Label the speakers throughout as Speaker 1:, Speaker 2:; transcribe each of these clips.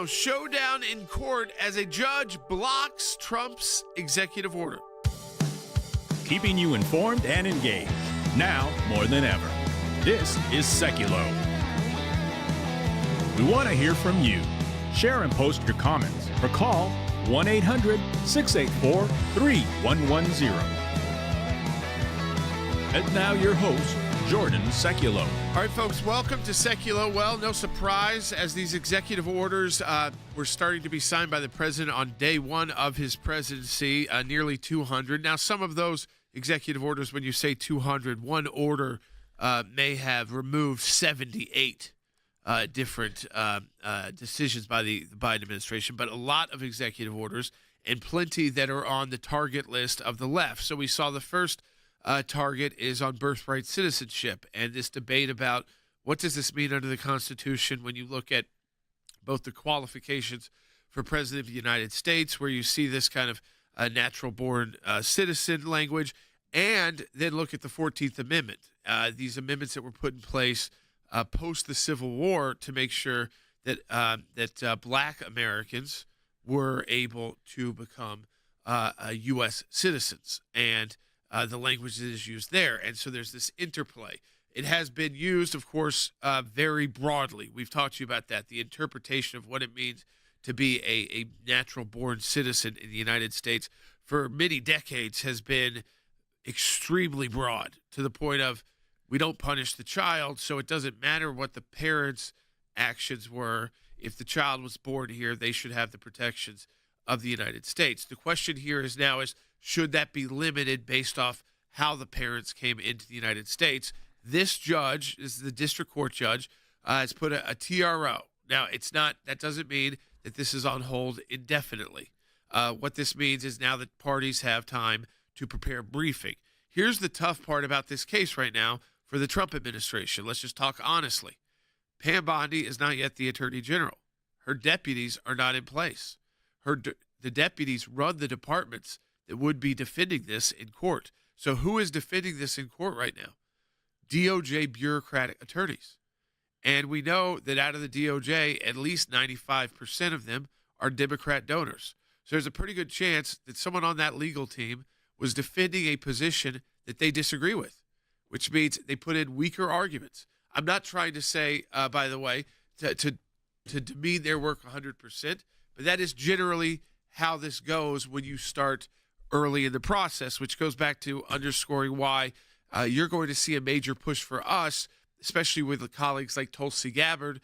Speaker 1: Showdown in court as a judge blocks Trump's executive order.
Speaker 2: Keeping you informed and engaged, now more than ever. This is Sekulow. We want to hear from you. Share and post your comments or call 1-800-684-3110. And now your host, Jordan Sekulow.
Speaker 1: All right, folks, welcome to Sekulow. Well, no surprise, as these executive orders were starting to be signed by the president on day one of his presidency, nearly 200. Now, some of those executive orders, when you say 200, one order may have removed 78 different decisions by the Biden administration, but a lot of executive orders and plenty that are on the target list of the left. So we saw the first target is on birthright citizenship and this debate about what does this mean under the Constitution when you look at both the qualifications for President of the United States, where you see this kind of natural-born citizen language, and then look at the 14th Amendment, these amendments that were put in place post the Civil War to make sure that black Americans were able to become U.S. citizens, and the language that is used there. And so there's this interplay. It has been used, of course, very broadly. We've talked to you about that, the interpretation of what it means to be a natural-born citizen in the United States for many decades has been extremely broad, to the point of we don't punish the child, so it doesn't matter what the parents' actions were. If the child was born here, they should have the protections of the United States. The question here is now is, should that be limited based off how the parents came into the United States? This judge, this is the district court judge, has put a TRO. Now, it's not, that doesn't mean that this is on hold indefinitely. What this means is now that parties have time to prepare a briefing. Here's the tough part about this case right now for the Trump administration. Let's just talk honestly. Pam Bondi is not yet the Attorney General. Her deputies are not in place. The deputies run the departments that would be defending this in court. So who is defending this in court right now? DOJ bureaucratic attorneys. And we know that out of the DOJ, at least 95% of them are Democrat donors. So there's a pretty good chance that someone on that legal team was defending a position that they disagree with, which means they put in weaker arguments. I'm not trying to say, by the way, to demean their work 100%, but that is generally how this goes when you start early in the process, which goes back to underscoring why you're going to see a major push for us, especially with the colleagues like Tulsi Gabbard,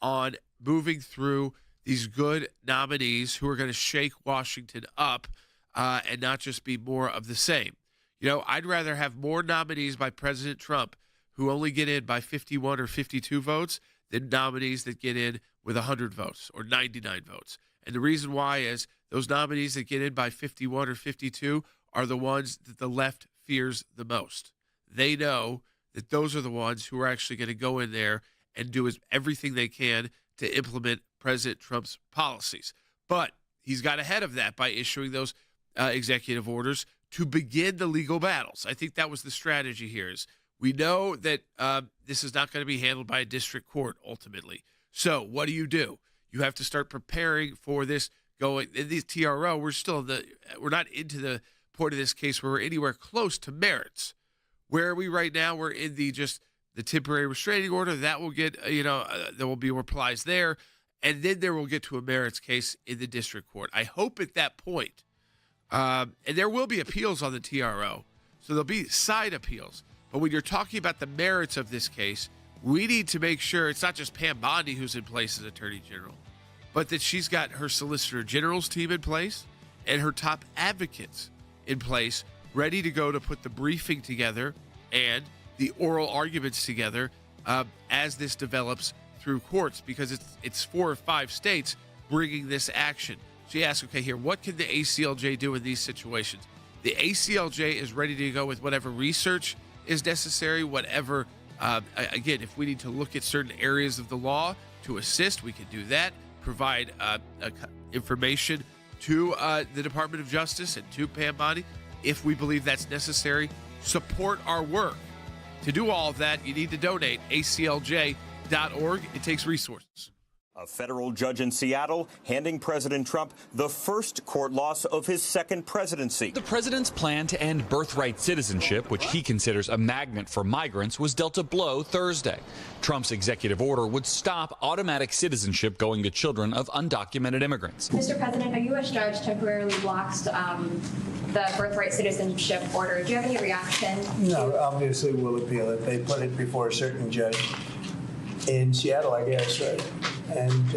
Speaker 1: on moving through these good nominees who are going to shake Washington up and not just be more of the same. You know, I'd rather have more nominees by President Trump who only get in by 51 or 52 votes than nominees that get in with 100 votes or 99 votes. And the reason why is those nominees that get in by 51 or 52 are the ones that the left fears the most. They know that those are the ones who are actually going to go in there and do everything they can to implement President Trump's policies. But he's got ahead of that by issuing those executive orders to begin the legal battles. I think that was the strategy here. Is we know that this is not going to be handled by a district court ultimately. So what do? You have to start preparing for this going in the TRO. We're not into the point of this case where we're anywhere close to merits. Where are we right now? We're in the temporary restraining order. That will get, there will be replies there. And then there will get to a merits case in the district court. I hope at that point, and there will be appeals on the TRO. So there'll be side appeals. But when you're talking about the merits of this case, we need to make sure it's not just Pam Bondi who's in place as Attorney General, but that she's got her Solicitor General's team in place and her top advocates in place, ready to go to put the briefing together and the oral arguments together as this develops through courts, because it's 4 or 5 states bringing this action. So you ask, okay, here, what can the ACLJ do in these situations? The ACLJ is ready to go with whatever research is necessary, whatever, again, if we need to look at certain areas of the law to assist, we can do that, provide information to the Department of Justice and to Pam Bondi if we believe that's necessary. Support our work. To do all of that, you need to donate, aclj.org. It takes resources.
Speaker 3: A federal judge in Seattle handing President Trump the first court loss of his second presidency.
Speaker 4: The president's plan to end birthright citizenship, which he considers a magnet for migrants, was dealt a blow Thursday. Trump's executive order would stop automatic citizenship going to children of undocumented immigrants.
Speaker 5: Mr. President, a U.S. judge temporarily blocks the birthright citizenship order. Do you have any reaction?
Speaker 6: No, obviously we'll appeal it. They put it before a certain judge in Seattle, I guess, right? And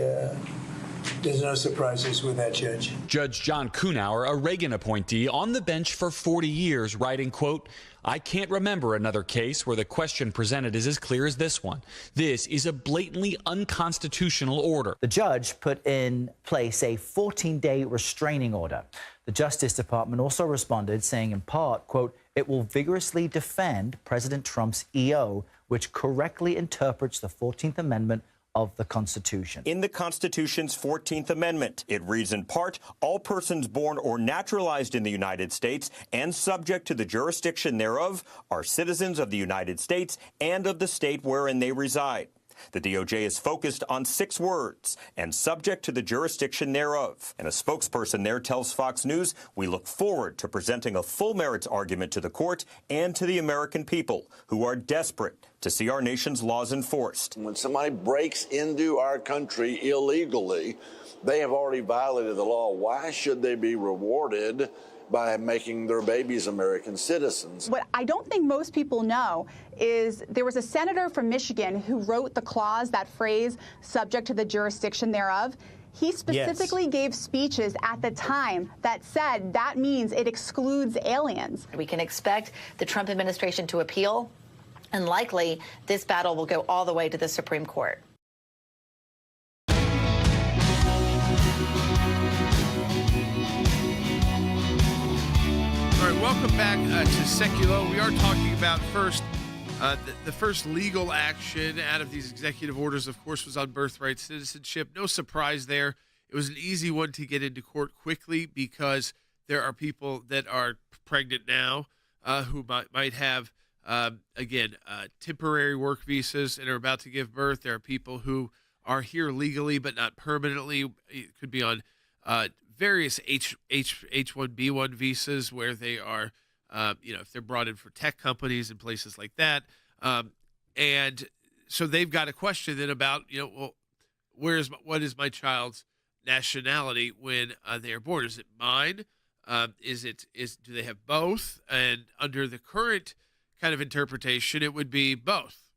Speaker 6: there's no surprises with that judge.
Speaker 4: Judge John Kuhnauer, a Reagan appointee, on the bench for 40 years, writing, quote, "I can't remember another case where the question presented is as clear as this one. This is a blatantly unconstitutional order."
Speaker 7: The judge put in place a 14-day restraining order. The Justice Department also responded, saying in part, quote, "It will vigorously defend President Trump's EO, which correctly interprets the 14th Amendment of the Constitution."
Speaker 3: In the Constitution's 14th Amendment, it reads in part, all persons born or naturalized in the United States and subject to the jurisdiction thereof are citizens of the United States and of the state wherein they reside. The DOJ is focused on 6 words, and subject to the jurisdiction thereof. And a spokesperson there tells Fox News, we look forward to presenting a full merits argument to the court and to the American people who are desperate to see our nation's laws enforced.
Speaker 8: When somebody breaks into our country illegally, they have already violated the law. Why should they be rewarded by making their babies American citizens?
Speaker 9: What I don't think most people know is there was a senator from Michigan who wrote the clause, that phrase, subject to the jurisdiction thereof. He specifically gave speeches at the time that said that means it excludes aliens.
Speaker 10: We can expect the Trump administration to appeal, and likely this battle will go all the way to the Supreme Court.
Speaker 1: All right, welcome back to Sekulow. We are talking about the first legal action out of these executive orders, of course, was on birthright citizenship. No surprise there. It was an easy one to get into court quickly because there are people that are pregnant now who might have, temporary work visas and are about to give birth. There are people who are here legally but not permanently. It could be on various H-1B1 visas where they are, if they're brought in for tech companies and places like that. And so they've got a question then about, what is my child's nationality when they are born? Is it mine? Do they have both? And under the current kind of interpretation, it would be both.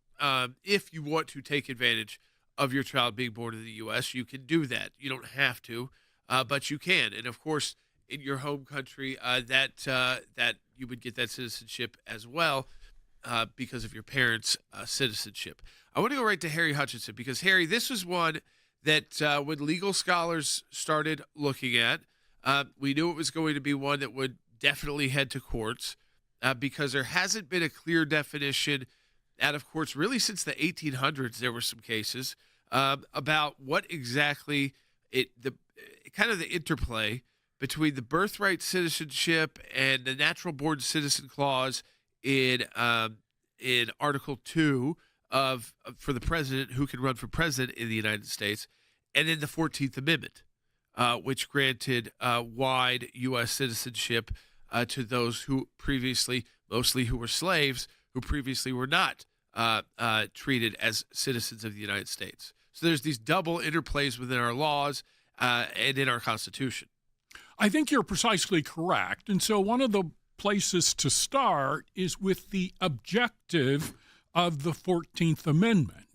Speaker 1: If you want to take advantage of your child being born in the U.S., you can do that. You don't have to. But you can, and of course, in your home country, that you would get that citizenship as well because of your parents' citizenship. I want to go right to Harry Hutchinson because Harry, this was one that when legal scholars started looking at, we knew it was going to be one that would definitely head to courts because there hasn't been a clear definition out of courts really since the 1800s. There were some cases about what exactly the interplay between the birthright citizenship and the natural born citizen clause in Article 2 for the president who can run for president in the United States, and then the 14th Amendment, which granted wide U.S. citizenship to those who previously, mostly who were slaves, who previously were not treated as citizens of the United States. So there's these double interplays within our laws and in our Constitution.
Speaker 11: I think you're precisely correct. And so one of the places to start is with the objective of the 14th Amendment.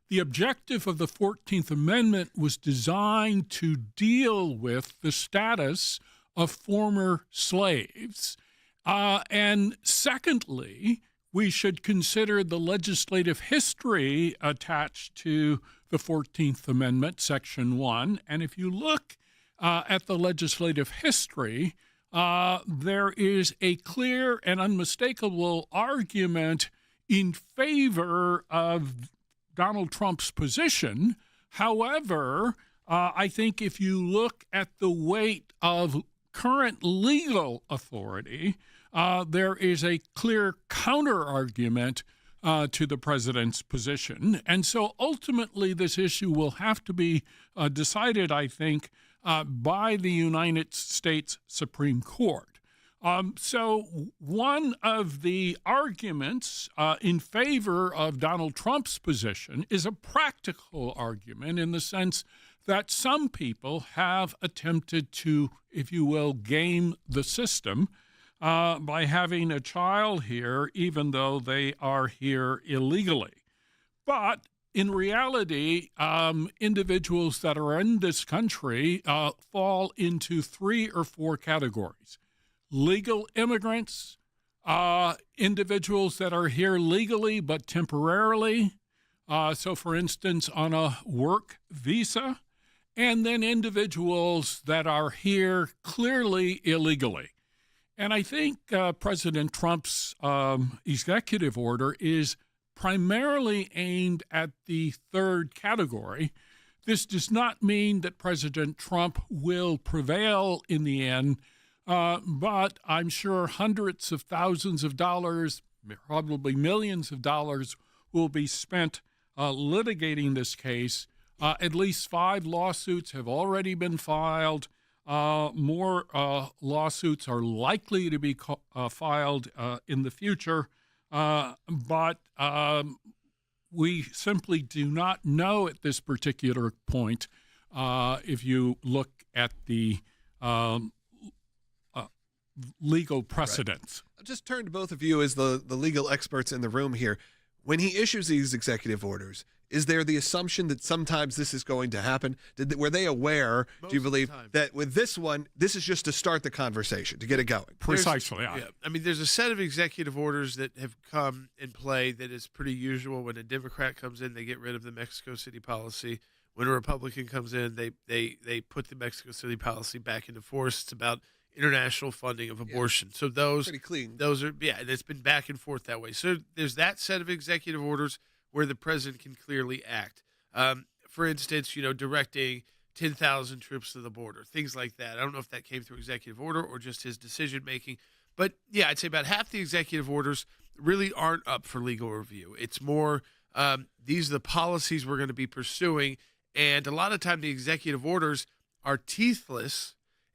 Speaker 11: The objective of the 14th Amendment was designed to deal with the status of former slaves. And secondly, we should consider the legislative history attached to the 14th Amendment, Section 1. And if you look at the legislative history, there is a clear and unmistakable argument in favor of Donald Trump's position. However, I think if you look at the weight of current legal authority, there is a clear counter-argument to the president's position. And so ultimately, this issue will have to be decided, I think, by the United States Supreme Court. So one of the arguments in favor of Donald Trump's position is a practical argument in the sense that some people have attempted to, if you will, game the system by having a child here, even though they are here illegally. But in reality, individuals that are in this country fall into 3 or 4 categories. Legal immigrants, individuals that are here legally but temporarily, so for instance, on a work visa, and then individuals that are here clearly illegally. And I think President Trump's executive order is primarily aimed at the 3rd category. This does not mean that President Trump will prevail in the end, but I'm sure hundreds of thousands of dollars, probably millions of dollars, will be spent litigating this case. At least 5 lawsuits have already been filed. More lawsuits are likely to be filed in the future, but we simply do not know at this particular point if you look at the legal precedents.
Speaker 12: Right. I'll just turn to both of you as the legal experts in the room here. When he issues these executive orders, is there the assumption that sometimes this is going to happen? Were they aware, do you believe, that with this one, this is just to start the conversation, to get it going?
Speaker 11: Precisely,
Speaker 1: yeah. I mean, there's a set of executive orders that have come in play that is pretty usual. When a Democrat comes in, they get rid of the Mexico City policy. When a Republican comes in, they put the Mexico City policy back into force. It's about international funding of abortion. So those
Speaker 12: pretty clean.
Speaker 1: Those are, and it's been back and forth that way. So there's that set of executive orders where the president can clearly act. For instance, directing 10,000 troops to the border, things like that. I don't know if that came through executive order or just his decision making, but yeah, I'd say about half the executive orders really aren't up for legal review. It's more these are the policies we're going to be pursuing, and a lot of time the executive orders are teethless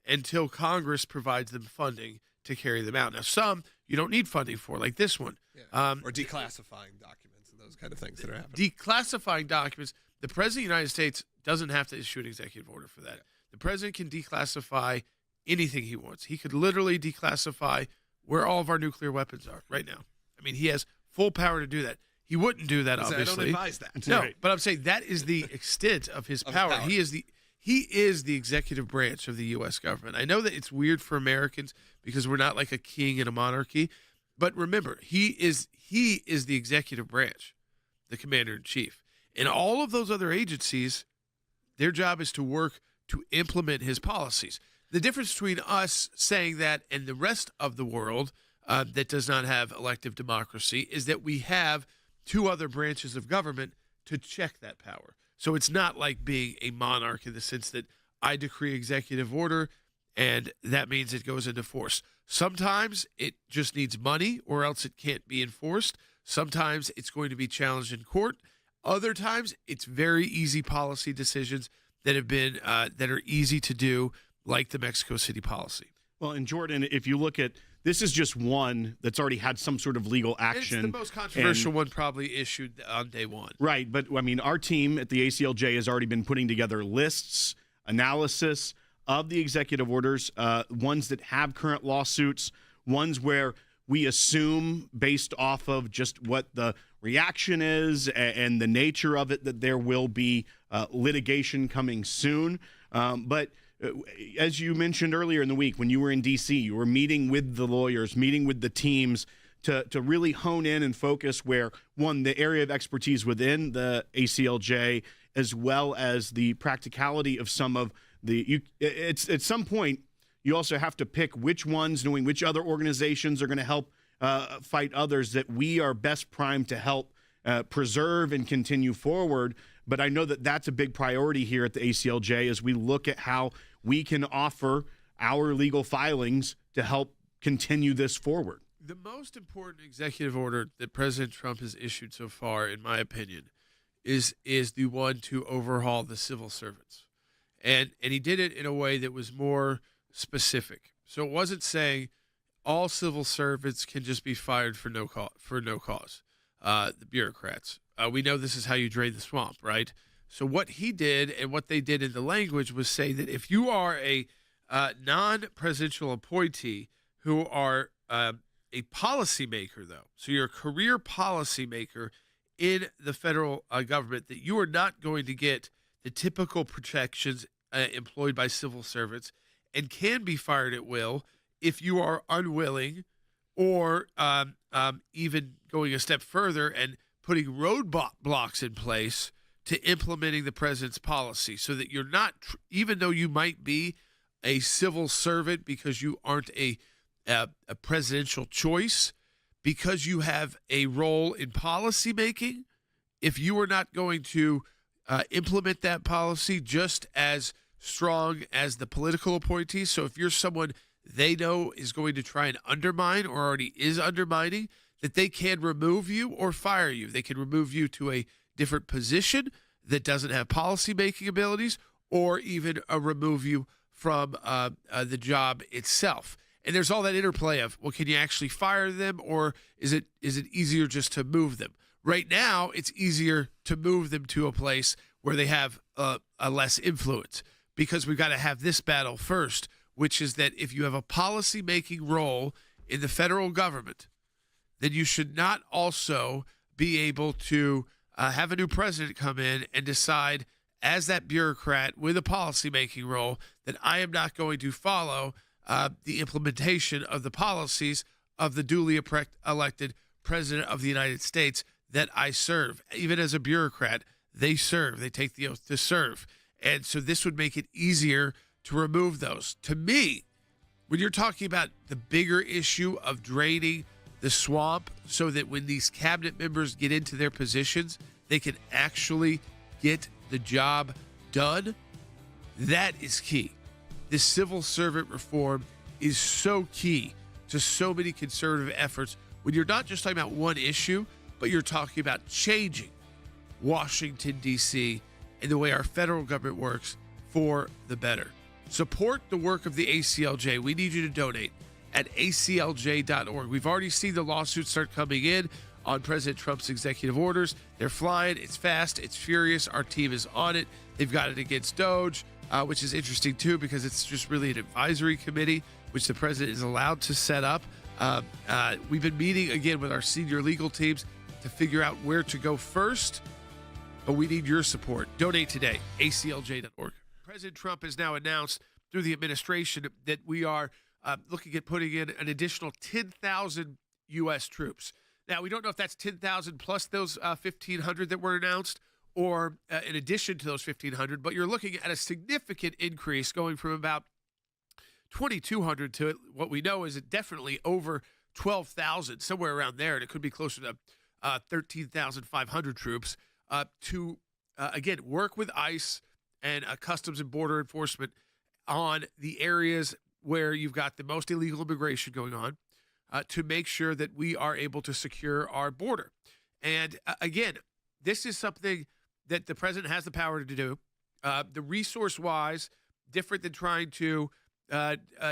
Speaker 1: until Congress provides them funding to carry them out. Now, some you don't need funding for, like this one.
Speaker 12: Yeah. Or declassifying documents and those kind of things that are happening.
Speaker 1: Declassifying documents, the President of the United States doesn't have to issue an executive order for that. Yeah. The President can declassify anything he wants. He could literally declassify where all of our nuclear weapons are right now. I mean, he has full power to do that. He wouldn't do that, obviously.
Speaker 12: I don't advise that.
Speaker 1: No, but I'm saying that is the extent of his power. He is the executive branch of the U.S. government. I know that it's weird for Americans because we're not like a king in a monarchy, but remember, he is the executive branch, the commander-in-chief. And all of those other agencies, their job is to work to implement his policies. The difference between us saying that and the rest of the world that does not have elective democracy is that we have 2 other branches of government to check that power. So it's not like being a monarch in the sense that I decree executive order and that means it goes into force. Sometimes it just needs money or else it can't be enforced. Sometimes it's going to be challenged in court. Other times it's very easy policy decisions that have been that are easy to do, like the Mexico City policy.
Speaker 13: Well, and Jordan, if you look at this is just one that's already had some sort of legal action.
Speaker 1: It's the most controversial one probably issued on day one.
Speaker 13: Right, but I mean, our team at the ACLJ has already been putting together lists, analysis of the executive orders, ones that have current lawsuits, ones where we assume based off of just what the reaction is and the nature of it that there will be litigation coming soon. But as you mentioned earlier in the week, when you were in D.C., you were meeting with the lawyers, meeting with the teams to really hone in and focus where, one, the area of expertise within the ACLJ, as well as the practicality of some of the it's at some point, you also have to pick which ones, knowing which other organizations are going to help fight others that we are best primed to help preserve and continue forward. But I know that that's a big priority here at the ACLJ as we look at how we can offer our legal filings to help continue this forward.
Speaker 1: The most important executive order that President Trump has issued so far, in my opinion, is the one to overhaul the civil servants. And he did it in a way that was more specific. So it wasn't saying all civil servants can just be fired for no cause. The bureaucrats. We know this is how you drain the swamp, right? So what he did and what they did in the language was say that if you are a non-presidential appointee who are a policymaker, though, so you're a career policymaker in the federal government, that you are not going to get the typical protections employed by civil servants and can be fired at will if you are unwilling or even going a step further and putting roadblocks in place to implementing the president's policy, so that you're not, even though you might be a civil servant because you aren't a presidential choice, because you have a role in policy making, if you are not going to implement that policy just as strong as the political appointee. So if you're someone they know is going to try and undermine or already is undermining, that they can remove you or fire you. They can remove you to a different position that doesn't have policy-making abilities, or even remove you from the job itself. And there's all that interplay of, well, can you actually fire them, or is it easier just to move them? Right now, it's easier to move them to a place where they have a less influence, because we've got to have this battle first, which is that if you have a policy-making role in the federal government, then you should not also be able to have a new president come in and decide, as that bureaucrat with a policy-making role, that I am not going to follow the implementation of the policies of the duly elected president of the United States that I serve. Even as a bureaucrat, they serve. They take the oath to serve. And so this would make it easier to remove those. To me, when you're talking about the bigger issue of draining the swamp so that when these cabinet members get into their positions, they can actually get the job done, that is key. This civil servant reform is so key to so many conservative efforts when you're not just talking about one issue, but you're talking about changing Washington, D.C. and the way our federal government works for the better. Support the work of the ACLJ. We need you to donate at aclj.org. We've already seen the lawsuits start coming in on President Trump's executive orders. They're flying. It's fast. It's furious. Our team is on it. They've got it against DOJ, which is interesting, too, because it's just really an advisory committee, which the president is allowed to set up. We've been meeting, again, with our senior legal teams to figure out where to go first, but we need your support. Donate today, aclj.org. President Trump has now announced through the administration that we are looking at putting in an additional 10,000 U.S. troops. Now, we don't know if that's 10,000 plus those 1,500 that were announced, or in addition to those 1,500, but you're looking at a significant increase going from about 2,200 to what we know is definitely over 12,000, somewhere around there, and it could be closer to 13,500 troops to, again, work with ICE and Customs and Border Enforcement on the areas where you've got the most illegal immigration going on, to make sure that we are able to secure our border. And again, this is something that the president has the power to do. The resource-wise, different than trying to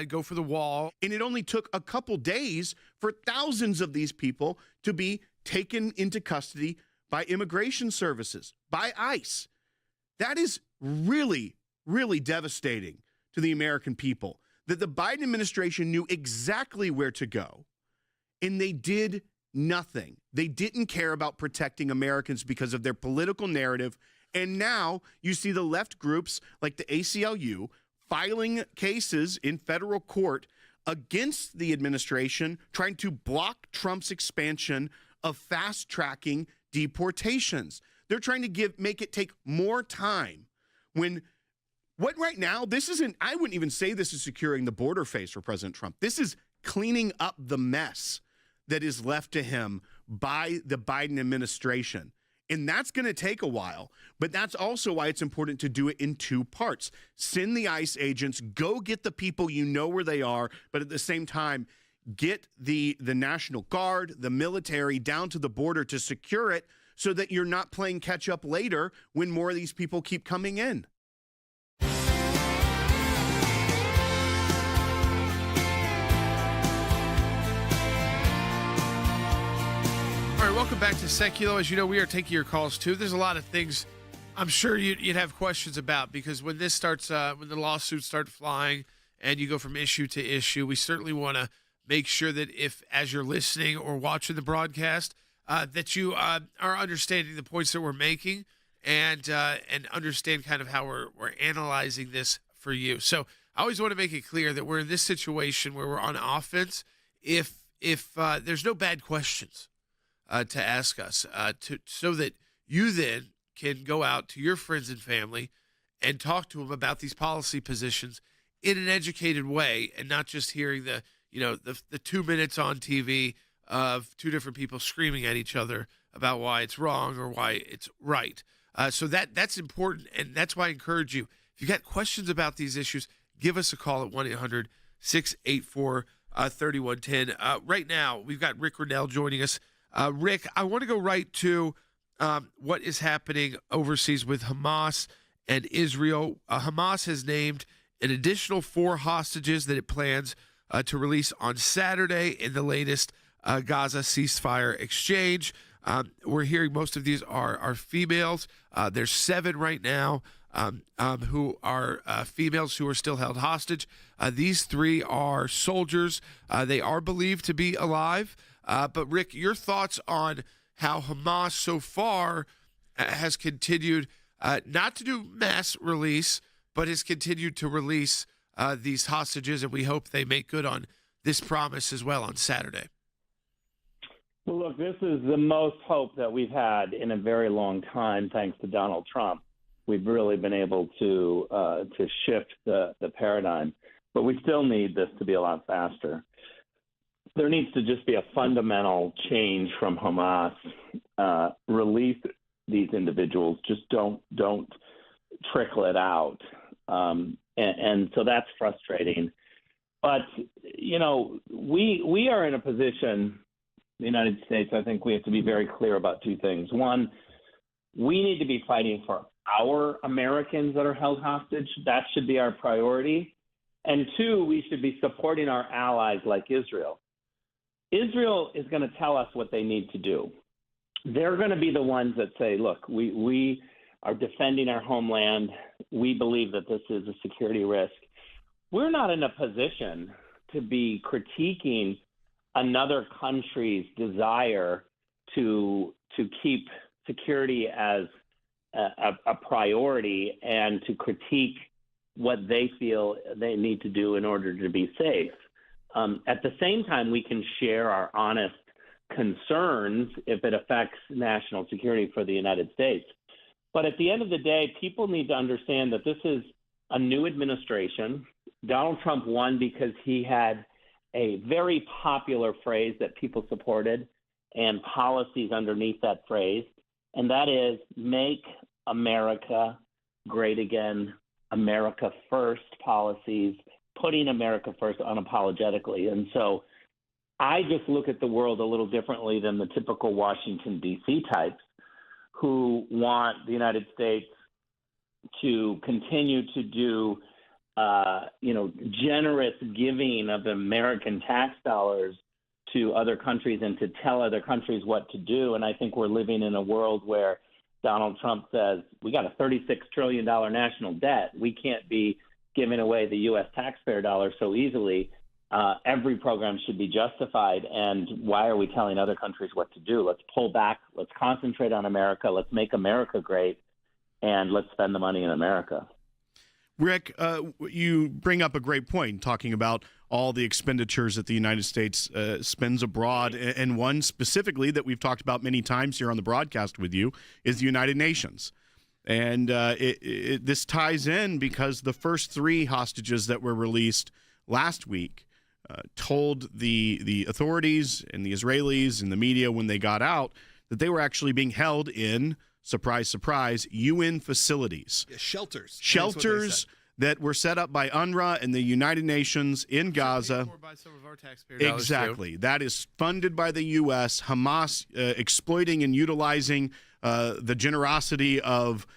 Speaker 1: go for the wall.
Speaker 13: And it only took a couple days for thousands of these people to be taken into custody by immigration services, by ICE. That is really, really devastating to the American people, that the Biden administration knew exactly where to go, and they did nothing. They didn't care about protecting Americans because of their political narrative. And now you see the left groups like the ACLU filing cases in federal court against the administration, trying to block Trump's expansion of fast-tracking deportations. They're trying to make it take more time. When what right now, this isn't, I wouldn't even say this is securing the border phase for President Trump. This is cleaning up the mess that is left to him by the Biden administration. And that's going to take a while, but that's also why it's important to do it in two parts. Send the ICE agents, go get the people you know where they are, but at the same time, get the National Guard, the military down to the border to secure it so that you're not playing catch up later when more of these people keep coming in.
Speaker 1: All right, welcome back to Sekulow. As you know, we are taking your calls too. There's a lot of things I'm sure you'd have questions about, because when this starts, when the lawsuits start flying and you go from issue to issue, we certainly want to make sure that if, as you're listening or watching the broadcast, that you are understanding the points that we're making and understand kind of how we're analyzing this for you. So I always want to make it clear that we're in this situation where we're on offense if there's no bad questions to ask us, so that you then can go out to your friends and family and talk to them about these policy positions in an educated way, and not just hearing the 2 minutes on TV of two different people screaming at each other about why it's wrong or why it's right. So that's important, and that's why I encourage you, if you got questions about these issues, give us a call at 1-800-684-3110. Right now, we've got Rick Riddell joining us. Rick, I want to go right to what is happening overseas with Hamas and Israel. Hamas has named an additional 4 hostages that it plans to release on Saturday in the latest Gaza ceasefire exchange. We're hearing most of these are females. There's 7 right now who are females who are still held hostage. These 3 are soldiers. They are believed to be alive. But Rick, your thoughts on how Hamas so far has continued not to do mass release, but has continued to release these hostages, and we hope they make good on this promise as well on Saturday.
Speaker 14: Well, look, this is the most hope that we've had in a very long time, thanks to Donald Trump. We've really been able to shift the paradigm, but we still need this to be a lot faster. There needs to just be a fundamental change from Hamas. Release these individuals. Just don't trickle it out. And so that's frustrating. But, we are in a position, the United States, I think we have to be very clear about 2 things. One, we need to be fighting for our Americans that are held hostage. That should be our priority. And 2, we should be supporting our allies like Israel. Israel is going to tell us what they need to do. They're going to be the ones that say, look, we are defending our homeland. We believe that this is a security risk. We're not in a position to be critiquing another country's desire to keep security as a priority and to critique what they feel they need to do in order to be safe. At the same time, we can share our honest concerns if it affects national security for the United States. But at the end of the day, people need to understand that this is a new administration. Donald Trump won because he had a very popular phrase that people supported and policies underneath that phrase, and that is make America great again, America first policies, putting America first unapologetically. And so I just look at the world a little differently than the typical Washington, D.C. types who want the United States to continue to do, generous giving of American tax dollars to other countries and to tell other countries what to do. And I think we're living in a world where Donald Trump says, we got a $36 trillion national debt. We can't be giving away the U.S. taxpayer dollars so easily. Every program should be justified. And why are we telling other countries what to do? Let's pull back. Let's concentrate on America. Let's make America great. And let's spend the money in America.
Speaker 13: Rick, you bring up a great point talking about all the expenditures that the United States spends abroad. And one specifically that we've talked about many times here on the broadcast with you is the United Nations. And this ties in because the first 3 hostages that were released last week told the authorities and the Israelis and the media when they got out that they were actually being held in, surprise, surprise, UN facilities.
Speaker 12: Yeah, shelters.
Speaker 13: Shelters that were set up by UNRWA and the United Nations in Gaza.
Speaker 1: By some of our taxpayer dollars,
Speaker 13: Exactly.
Speaker 1: too.
Speaker 13: That is funded by the U.S., Hamas exploiting and utilizing the generosity of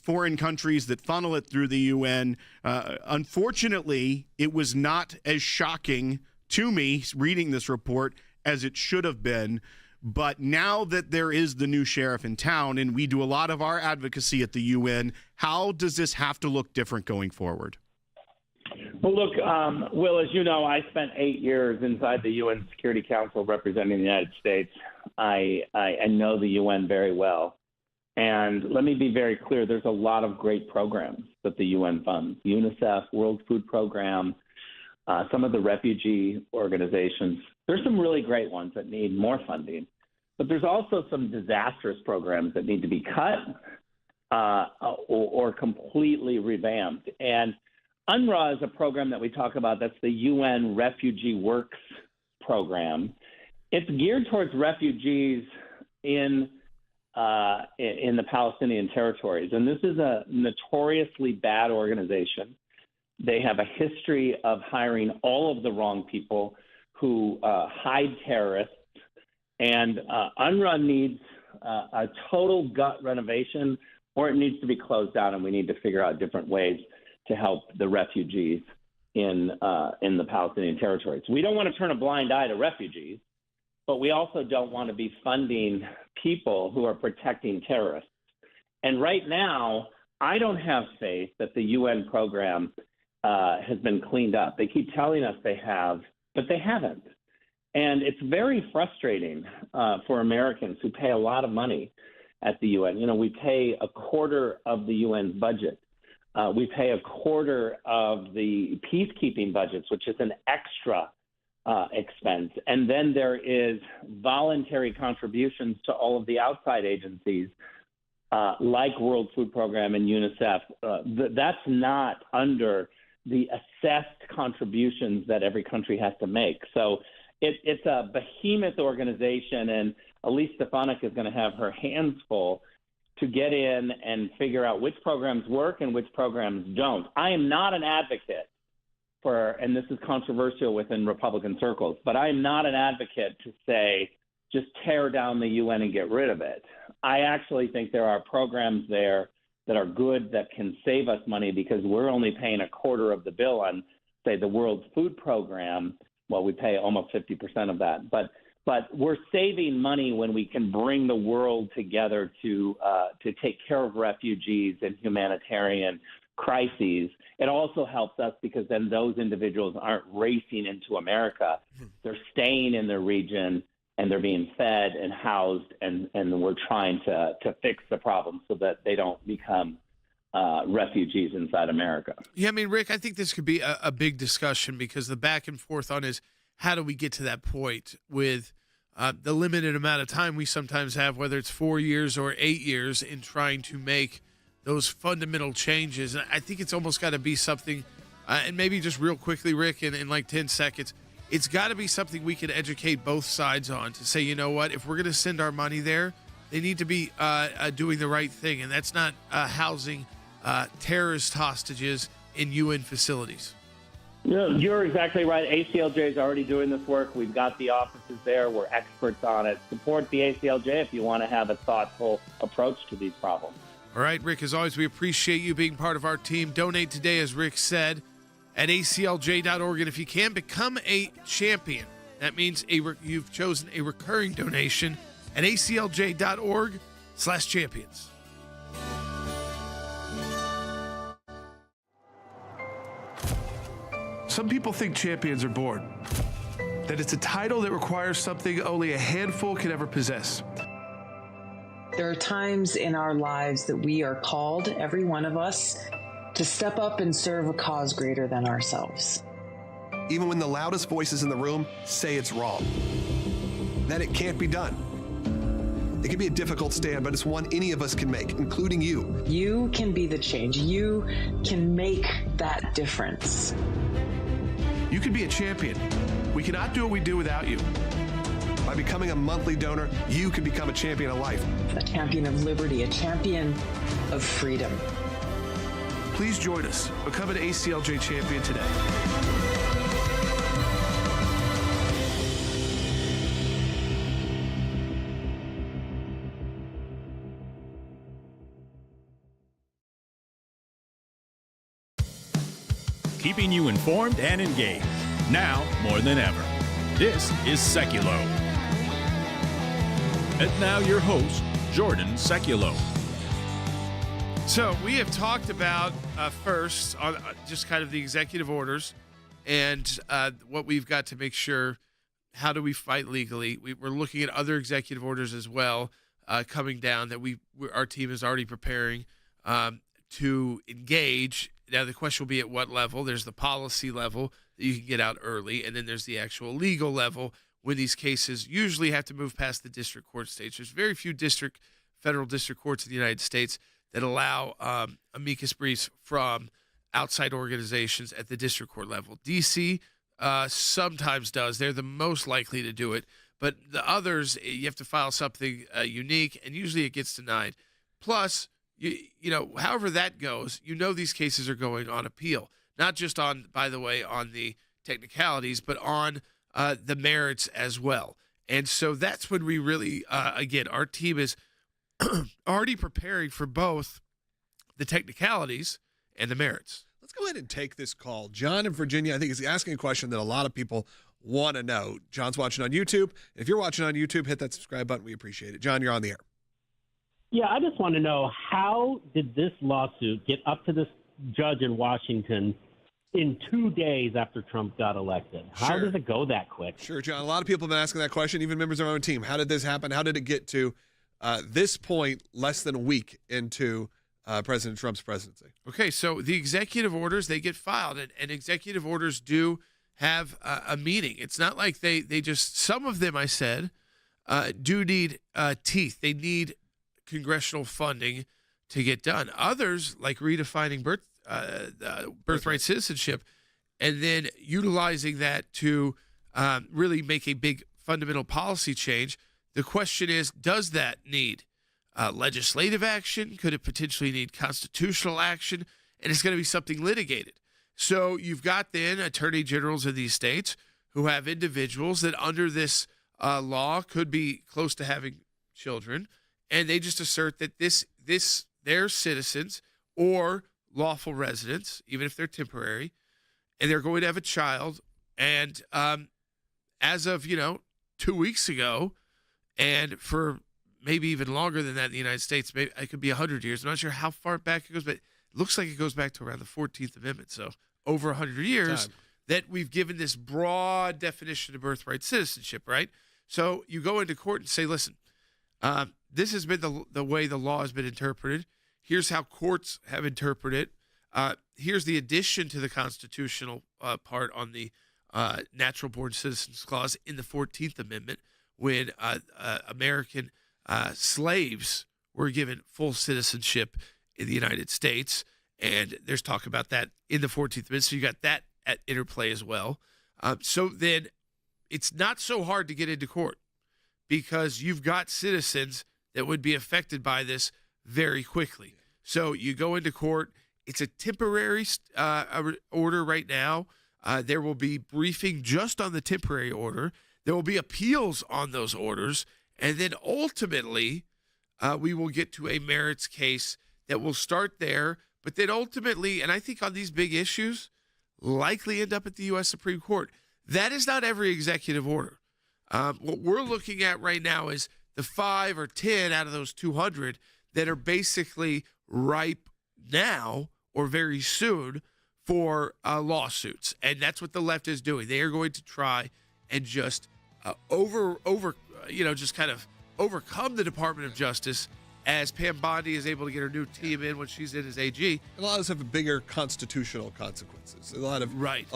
Speaker 13: foreign countries that funnel it through the UN. Unfortunately, it was not as shocking to me reading this report as it should have been. But now that there is the new sheriff in town and we do a lot of our advocacy at the UN, how does this have to look different going forward?
Speaker 14: Well, look, Will, as you know, I spent 8 years inside the UN Security Council representing the United States. I know the UN very well. And let me be very clear, there's a lot of great programs that the UN funds. UNICEF, World Food Program, some of the refugee organizations. There's some really great ones that need more funding. But there's also some disastrous programs that need to be cut or completely revamped. And UNRWA is a program that we talk about. That's the UN Refugee Works Program. It's geared towards refugees in the Palestinian territories. And this is a notoriously bad organization. They have a history of hiring all of the wrong people who hide terrorists. And UNRWA needs a total gut renovation, or it needs to be closed down, and we need to figure out different ways to help the refugees in the Palestinian territories. We don't want to turn a blind eye to refugees, but we also don't want to be funding people who are protecting terrorists. And right now, I don't have faith that the UN program has been cleaned up. They keep telling us they have, but they haven't. And it's very frustrating for Americans who pay a lot of money at the UN. You know, we pay a quarter of the UN's budget. We pay a quarter of the peacekeeping budgets, which is an extra expense. And then there is voluntary contributions to all of the outside agencies like World Food Program and UNICEF. That's not under the assessed contributions that every country has to make. So it's a behemoth organization, and Elise Stefanik is going to have her hands full to get in and figure out which programs work and which programs don't. I am not an advocate for, and this is controversial within Republican circles, but I am not an advocate to say just tear down the UN and get rid of it. I actually think there are programs there that are good that can save us money because we're only paying a quarter of the bill on, say, the World Food Program. Well, we pay almost 50% of that. But we're saving money when we can bring the world together to take care of refugees and humanitarian crises. It also helps us because then those individuals aren't racing into America. They're staying in their region and they're being fed and housed, and we're trying to fix the problem so that they don't become refugees inside America.
Speaker 1: Yeah, I mean, Rick, I think this could be a big discussion because the back and forth on is how do we get to that point with the limited amount of time we sometimes have, whether it's 4 years or 8 years, in trying to make those fundamental changes. And I think it's almost got to be something, and maybe just real quickly, Rick, in like 10 seconds, it's got to be something we can educate both sides on to say, you know what, if we're going to send our money there, they need to be doing the right thing. And that's not housing terrorist hostages in UN facilities.
Speaker 14: Yeah, you're exactly right. ACLJ is already doing this work. We've got the offices there. We're experts on it. Support the ACLJ if you want to have a thoughtful approach to these problems.
Speaker 1: All right, Rick, as always, we appreciate you being part of our team. Donate today, as Rick said, at aclj.org. And if you can, become a champion. That means you've chosen a recurring donation at aclj.org/champions.
Speaker 15: Some people think champions are born, that it's a title that requires something only a handful can ever possess.
Speaker 16: There are times in our lives that we are called, every one of us, to step up and serve a cause greater than ourselves.
Speaker 12: Even when the loudest voices in the room say it's wrong, that it can't be done. It can be a difficult stand, but it's one any of us can make, including you.
Speaker 16: You can be the change. You can make that difference.
Speaker 15: You can be a champion. We cannot do what we do without you.
Speaker 12: By becoming a monthly donor, you can become a champion of life.
Speaker 16: A champion of liberty, a champion of freedom.
Speaker 15: Please join us. Become an ACLJ champion today.
Speaker 2: Keeping you informed and engaged. Now more than ever. This is Sekulow. And now your host, Jordan Sekulow.
Speaker 1: So we have talked about first on just kind of the executive orders and what we've got to make sure. How do we fight legally? We're looking at other executive orders as well coming down that our team is already preparing to engage. Now, the question will be at what level. There's the policy level that you can get out early, and then there's the actual legal level when these cases usually have to move past the district court stage. There's very few federal district courts in the United States that allow amicus briefs from outside organizations at the district court level. D.C. Sometimes does. They're the most likely to do it. But the others, you have to file something unique, and usually it gets denied. Plus, you know, however that goes, these cases are going on appeal, not just on, by the way, on the technicalities, but on the merits as well. And so that's when we really, again, our team is already preparing for both the technicalities and the merits.
Speaker 12: Let's go ahead and take this call. John in Virginia, I think, is asking a question that a lot of people want to know. John's watching on YouTube. If you're watching on YouTube, hit that subscribe button. We appreciate it. John, you're on the air.
Speaker 17: Yeah, I just want to know, how did this lawsuit get up to this judge in Washington in 2 days after Trump got elected? How does it go that quick?
Speaker 12: Sure, John. A lot of people have been asking that question, even members of our own team. How did this happen? How did it get to this point less than a week into President Trump's presidency?
Speaker 1: Okay, so the executive orders, they get filed, and executive orders do have a meaning. It's not like they just, some of them, I said, do need teeth. They need congressional funding to get done. Others, like redefining birthright citizenship, and then utilizing that to really make a big fundamental policy change. The question is, does that need legislative action? Could it potentially need constitutional action? And it's going to be something litigated. So you've got then attorney generals in these states who have individuals that under this law could be close to having children, and they just assert that they're citizens or lawful residents, even if they're temporary, and they're going to have a child. And as of 2 weeks ago, and for maybe even longer than that in the United States, maybe it could be 100 years. I'm not sure how far back it goes, but it looks like it goes back to around the 14th Amendment. So over 100 years that we've given this broad definition of birthright citizenship, right? So you go into court and say, listen, this has been the way the law has been interpreted. Here's how courts have interpreted it. Here's the addition to the constitutional part on the Natural Born Citizens Clause in the 14th Amendment, when American slaves were given full citizenship in the United States. And there's talk about that in the 14th Amendment. So you got that at interplay as well. So then it's not so hard to get into court because you've got citizens that would be affected by this very quickly. So you go into court. It's a temporary order right now. There will be briefing just on the temporary order. There will be appeals on those orders. And then ultimately, we will get to a merits case that will start there. But then ultimately, and I think on these big issues, likely end up at the U.S. Supreme Court. That is not every executive order. What we're looking at right now is the 5 or 10 out of those 200 that are basically ripe now or very soon for lawsuits. And that's what the left is doing. They are going to try and just just kind of overcome the Department of Justice as Pam Bondi is able to get her new team in when she's in as AG.
Speaker 12: A lot of those have bigger constitutional consequences. A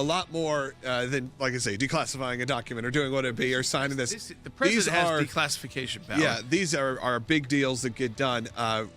Speaker 12: lot more than, like I say, declassifying a document or doing what it be or signing this.
Speaker 1: The president has declassification power.
Speaker 12: Yeah, these are big deals that get done,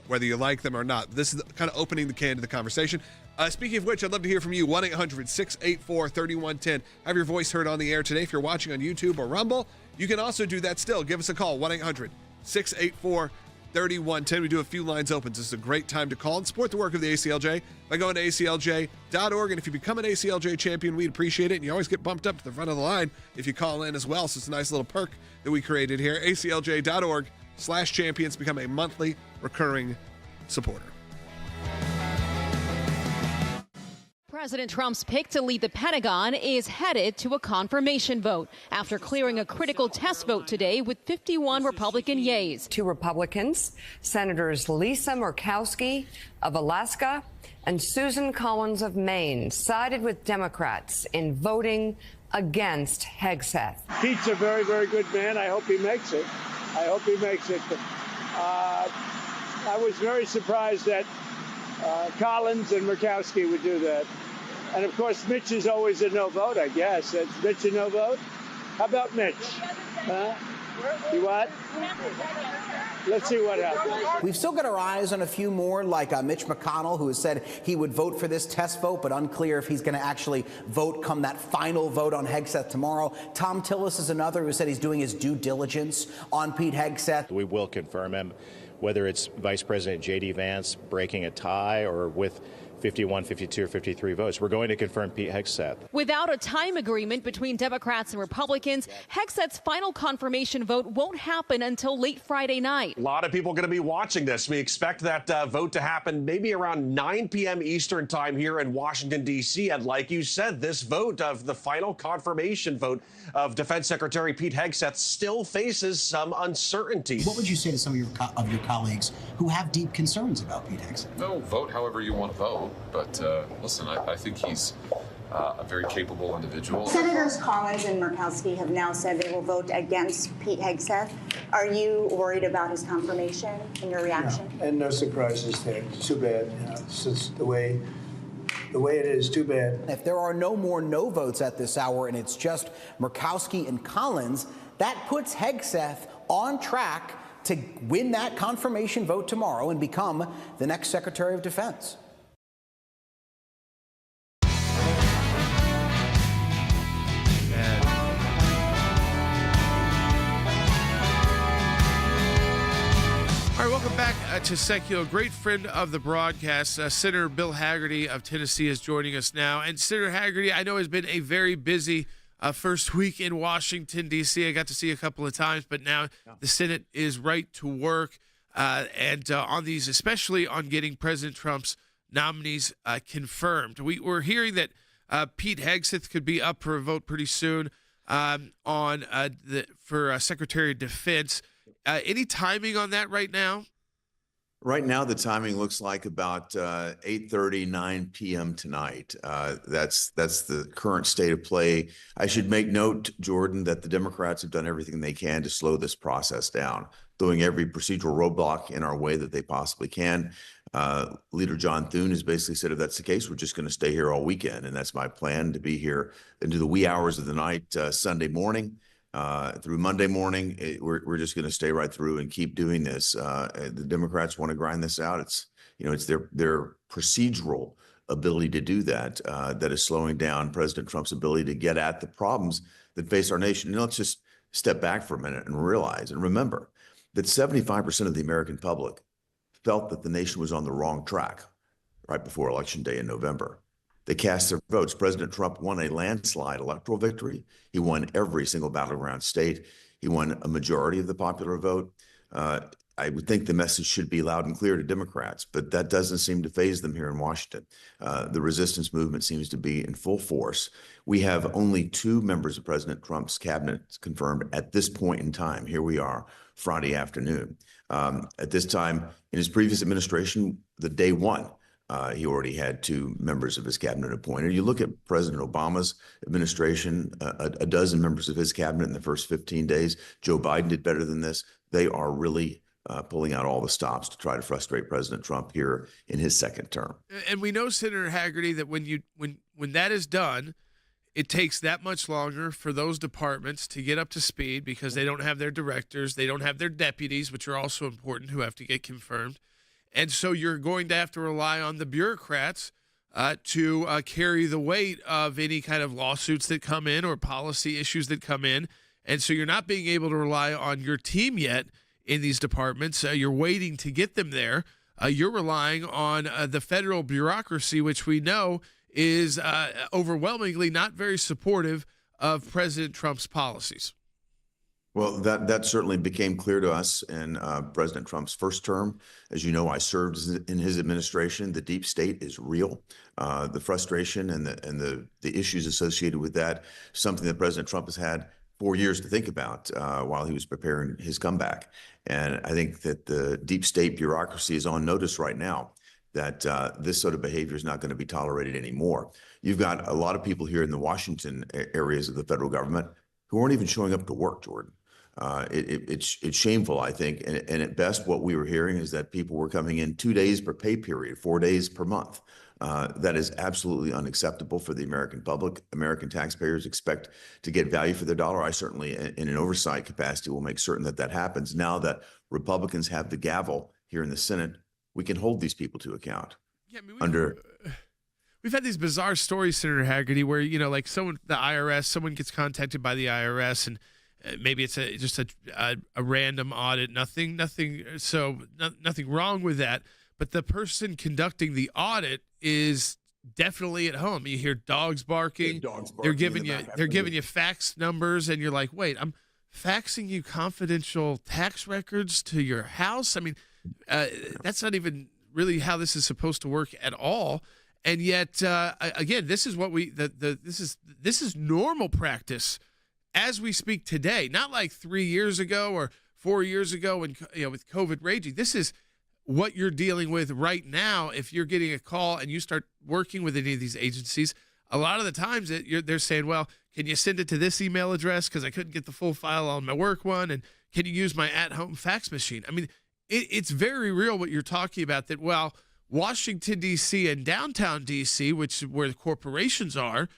Speaker 12: whether you like them or not. This is kind of opening the can to the conversation. Speaking of which, I'd love to hear from you. 1-800-684-3110. Have your voice heard on the air today. If you're watching on YouTube or Rumble, you can also do that still. Give us a call, 1-800-684-3110. 888-3110. We do a few lines open. This is a great time to call and support the work of the ACLJ by going to aclj.org. And if you become an ACLJ champion, we'd appreciate it. And you always get bumped up to the front of the line if you call in as well. So it's a nice little perk that we created here. aclj.org/champions. Become a monthly recurring supporter.
Speaker 18: President Trump's pick to lead the Pentagon is headed to a confirmation vote after clearing a critical test vote today with 51 Republican yeas.
Speaker 19: 2 Republicans, Senators Lisa Murkowski of Alaska and Susan Collins of Maine, sided with Democrats in voting against Hegseth.
Speaker 6: Pete's a very, very good man. I hope he makes it. I was very surprised that Collins and Murkowski would do that. And, of course, Mitch is always a no vote, I guess. Is Mitch a no vote? How about Mitch? Huh? You what? Let's see what happens.
Speaker 20: We've still got our eyes on a few more, like Mitch McConnell, who has said he would vote for this test vote, but unclear if he's going to actually vote come that final vote on Hegseth tomorrow. Tom Tillis is another who said he's doing his due diligence on Pete Hegseth.
Speaker 21: We will confirm him, whether it's Vice President J.D. Vance breaking a tie or with 51, 52, or 53 votes. We're going to confirm Pete Hegseth.
Speaker 18: Without a time agreement between Democrats and Republicans, Hegseth's final confirmation vote won't happen until late Friday night.
Speaker 22: A lot of people are going to be watching this. We expect that vote to happen maybe around 9 p.m. Eastern time here in Washington, D.C. And like you said, this vote of the final confirmation vote of Defense Secretary Pete Hegseth still faces some uncertainty.
Speaker 23: What would you say to some of your colleagues who have deep concerns about Pete Hegseth?
Speaker 24: No, vote however you want to vote. But listen, I think he's a very capable individual.
Speaker 25: Senators Collins and Murkowski have now said they will vote against Pete Hegseth. Are you worried about his confirmation and your reaction?
Speaker 6: No, and no surprises there. It's too bad. It's just the way it is. Too bad.
Speaker 20: If there are no more no votes at this hour and it's just Murkowski and Collins, that puts Hegseth on track to win that confirmation vote tomorrow and become the next Secretary of Defense.
Speaker 1: All right, welcome back to Sekulow. Great friend of the broadcast, Senator Bill Hagerty of Tennessee is joining us now. And Senator Hagerty, I know, has been a very busy first week in Washington, D.C. I got to see you a couple of times, but now the Senate is right to work and on these, especially on getting President Trump's nominees confirmed. We're hearing that Pete Hegseth could be up for a vote pretty soon for Secretary of Defense. Any timing on that right now?
Speaker 26: Right now, the timing looks like about 8:30, 9 p.m. tonight. That's the current state of play. I should make note, Jordan, that the Democrats have done everything they can to slow this process down, throwing every procedural roadblock in our way that they possibly can. Leader John Thune has basically said, if that's the case, we're just going to stay here all weekend. And that's my plan, to be here into the wee hours of the night, Sunday morning. Through Monday morning, we're just going to stay right through and keep doing this. The Democrats want to grind this out. It's their procedural ability to do that that is slowing down President Trump's ability to get at the problems that face our nation. And let's just step back for a minute and realize and remember that 75% of the American public felt that the nation was on the wrong track right before Election Day in November. They cast their votes. President Trump won a landslide electoral victory. He won every single battleground state. He won a majority of the popular vote. I would think the message should be loud and clear to Democrats, but that doesn't seem to faze them here in Washington. The resistance movement seems to be in full force. We have only 2 members of President Trump's cabinet confirmed at this point in time. Here we are, Friday afternoon. At this time, in his previous administration, the day one, he already had 2 members of his cabinet appointed. You look at President Obama's administration, a dozen members of his cabinet in the first 15 days. Joe Biden did better than this. They are really pulling out all the stops to try to frustrate President Trump here in his second term.
Speaker 1: And we know, Senator Hagerty, that when that is done, it takes that much longer for those departments to get up to speed because they don't have their directors, they don't have their deputies, which are also important, who have to get confirmed. And so you're going to have to rely on the bureaucrats to carry the weight of any kind of lawsuits that come in or policy issues that come in. And so you're not being able to rely on your team yet in these departments. You're waiting to get them there. You're relying on the federal bureaucracy, which we know is overwhelmingly not very supportive of President Trump's policies.
Speaker 26: Well, that certainly became clear to us in President Trump's first term. As you know, I served in his administration. The deep state is real. The frustration and the issues associated with that, something that President Trump has had 4 years to think about while he was preparing his comeback. And I think that the deep state bureaucracy is on notice right now that this sort of behavior is not going to be tolerated anymore. You've got a lot of people here in the Washington areas of the federal government who aren't even showing up to work, Jordan. It's shameful, I think. And at best, what we were hearing is that people were coming in 2 days per pay period, 4 days per month. That is absolutely unacceptable for the American public. American taxpayers expect to get value for their dollar. I certainly, in an oversight capacity, will make certain that that happens. Now that Republicans have the gavel here in the Senate, we can hold these people to account.
Speaker 1: Yeah, I mean, we've had these bizarre stories, Senator Hagerty, where, you know, like someone gets contacted by the IRS, and maybe it's just a random audit, nothing wrong with that. But the person conducting the audit is definitely at home. You hear dogs barking. They're giving you fax numbers, and you're like, wait, I'm faxing you confidential tax records to your house? I mean, that's not even really how this is supposed to work at all. And yet, again, this is what this is normal practice as we speak today. Not like 3 years ago or 4 years ago when, you know, with COVID raging. This is what you're dealing with right now. If you're getting a call and you start working with any of these agencies, a lot of the times they're saying, well, can you send it to this email address because I couldn't get the full file on my work one, and can you use my at-home fax machine? I mean, it's very real what you're talking about, that, well, Washington, D.C. and downtown D.C., where the corporations are,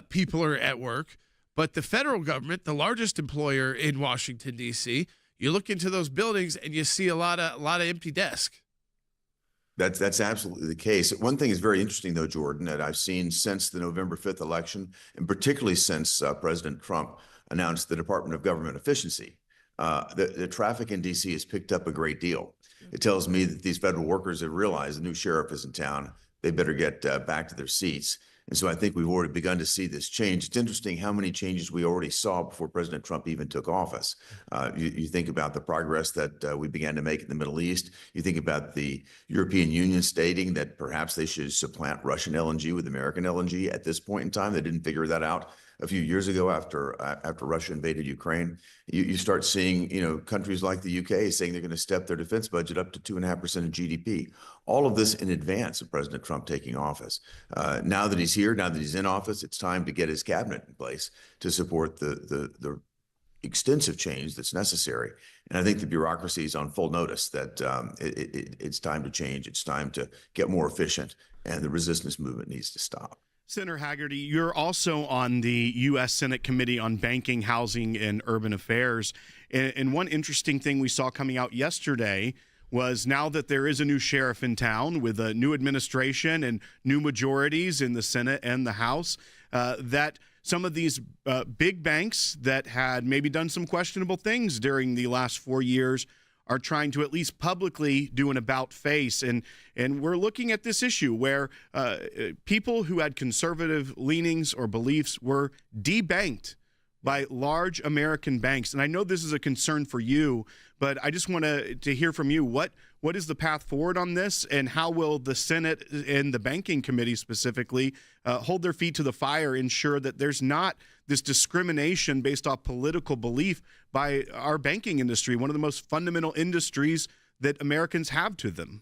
Speaker 1: people are at work, but the federal government, the largest employer in Washington, D.C., you look into those buildings and you see a lot of empty desks.
Speaker 26: That's absolutely the case. One thing is very interesting, though, Jordan, that I've seen since the November 5th election, and particularly since President Trump announced the Department of Government Efficiency. The traffic in D.C. has picked up a great deal. It tells me that these federal workers have realized the new sheriff is in town. They better get back to their seats. And so I think we've already begun to see this change. It's interesting how many changes we already saw before President Trump even took office. You think about the progress that we began to make in the Middle East. You think about the European Union stating that perhaps they should supplant Russian LNG with American LNG at this point in time. They didn't figure that out a few years ago after Russia invaded Ukraine. You start seeing, you know, countries like the UK saying they're going to step their defense budget up to 2.5% of GDP. All of this in advance of President Trump taking office. Now that he's here, now that he's in office, it's time to get his cabinet in place to support the extensive change that's necessary. And I think the bureaucracy is on full notice that it's time to change. It's time to get more efficient, and the resistance movement needs to stop.
Speaker 13: Senator Hagerty, you're also on the U.S. Senate Committee on Banking, Housing, and Urban Affairs. And one interesting thing we saw coming out yesterday was, now that there is a new sheriff in town with a new administration and new majorities in the Senate and the House, that some of these big banks that had maybe done some questionable things during the last 4 years are trying to at least publicly do an about face. And we're looking at this issue where people who had conservative leanings or beliefs were debanked by large American banks. And I know this is a concern for you, but I just want to hear from you. What is the path forward on this, and how will the Senate and the Banking Committee specifically hold their feet to the fire, ensure that there's not this discrimination based off political belief by our banking industry, one of the most fundamental industries that Americans have to them?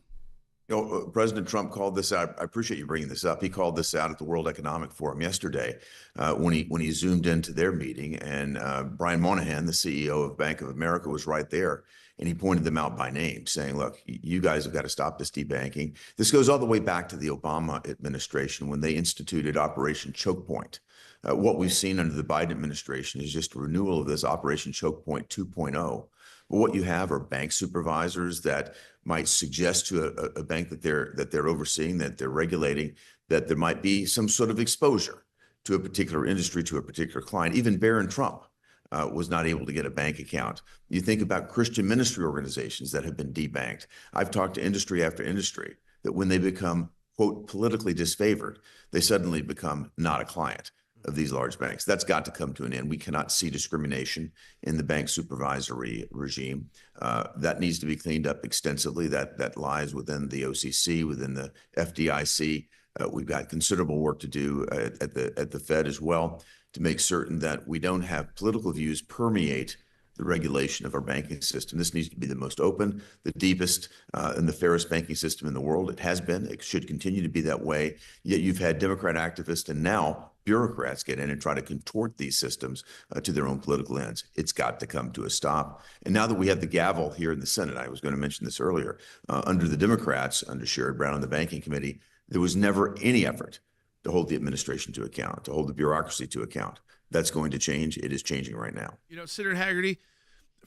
Speaker 26: You know, President Trump called this out. I appreciate you bringing this up. He called this out at the World Economic Forum yesterday when he zoomed into their meeting, and Brian Moynihan, the CEO of Bank of America, was right there. And he pointed them out by name, saying, look, you guys have got to stop this debanking. This goes all the way back to the Obama administration when they instituted Operation Choke Point. What we've seen under the Biden administration is just a renewal of this Operation Choke Point 2.0. But what you have are bank supervisors that might suggest to a bank that they're overseeing, that they're regulating, that there might be some sort of exposure to a particular industry, to a particular client. Even Barron Trump was not able to get a bank account. You think about Christian ministry organizations that have been debanked. I've talked to industry after industry that when they become, quote, politically disfavored, they suddenly become not a client of these large banks. That's got to come to an end. We cannot see discrimination in the bank supervisory regime. That needs to be cleaned up extensively. That lies within the OCC, within the FDIC. We've got considerable work to do at the Fed as well to make certain that we don't have political views permeate the regulation of our banking system. This needs to be the most open, the deepest, and the fairest banking system in the world. It has been. It should continue to be that way. Yet you've had Democrat activists and now bureaucrats get in and try to contort these systems to their own political ends. It's got to come to a stop. And now that we have the gavel here in the Senate, I was going to mention this earlier, under the Democrats, under Sherrod Brown and the Banking Committee, there was never any effort to hold the administration to account, to hold the bureaucracy to account. That's going to change. It is changing right now.
Speaker 1: You know, Senator Hagerty,